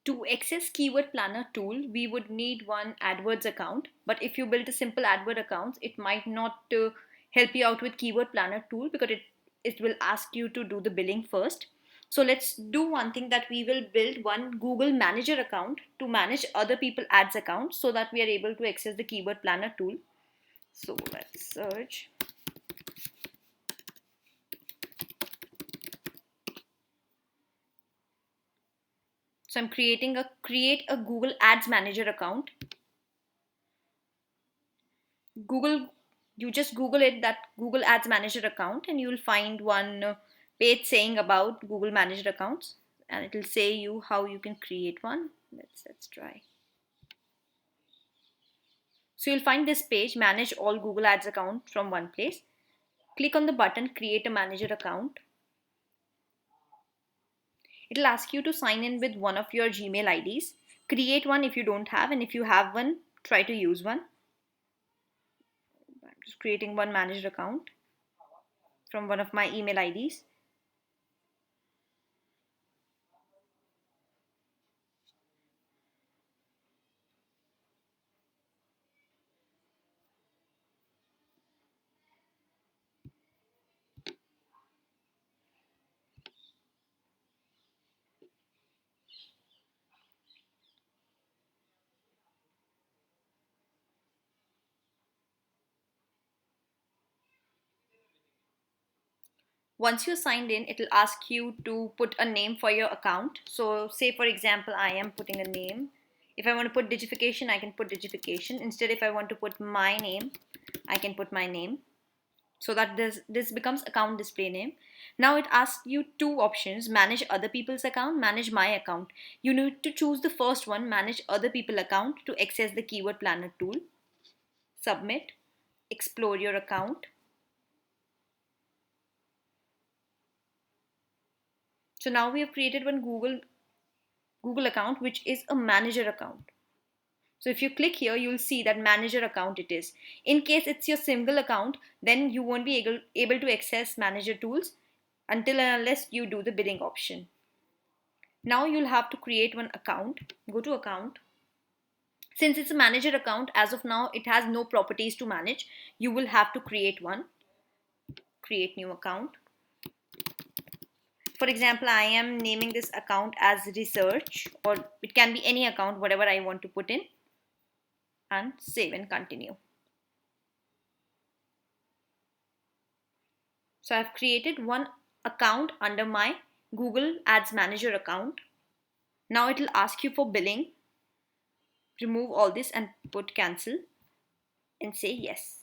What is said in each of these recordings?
To access Keyword Planner tool, we would need one AdWords account. But if you build a simple AdWords account, it might not help you out with Keyword Planner tool because it will ask you to do the billing first. So let's do one thing, that we will build one Google Manager account to manage other people ads accounts so that we are able to access the Keyword Planner tool. So let's search. So I'm create a Google Ads Manager account. Google, you just Google it, that Google Ads Manager account, and you will find one page saying about Google Manager accounts, and it will say you how you can create one. Let's try. So you'll find this page, manage all Google Ads account from one place. Click on the button create a manager account. It'll ask you to sign in with one of your Gmail IDs. Create one if you don't have, and if you have one, try to use one. I'm just creating one manager account from one of my email IDs. Once you're signed in, it'll ask you to put a name for your account. So say for example, I am putting a name. If I want to put digification, I can put digification. Instead, if I want to put my name, I can put my name. So that this becomes account display name. Now it asks you two options: manage other people's account, manage my account. You need to choose the first one, manage other people account, to access the Keyword Planner tool. Submit, explore your account. So now we have created one Google account, which is a manager account. So if you click here, you'll see that manager account it is. In case it's your single account, then you won't be able to access manager tools until and unless you do the bidding option. Now you'll have to create one account. Go to account. Since it's a manager account, as of now, it has no properties to manage. You will have to create one. Create new account. For example, I am naming this account as research, or it can be any account, whatever I want to put in, and save and continue. So I've created one account under my Google Ads Manager account. Now it will ask you for billing. Remove all this and put cancel and say yes,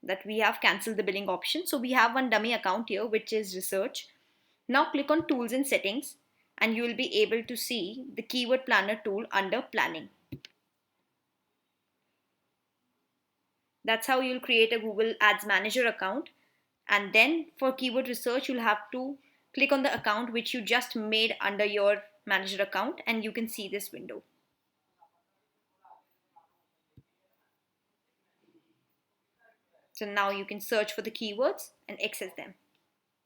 that we have cancelled the billing option. So we have one dummy account here, which is research. Now click on tools and settings, and you will be able to see the Keyword Planner tool under planning. That's how you'll create a Google Ads Manager account. And then for keyword research, you'll have to click on the account which you just made under your manager account, and you can see this window. So now you can search for the keywords and access them.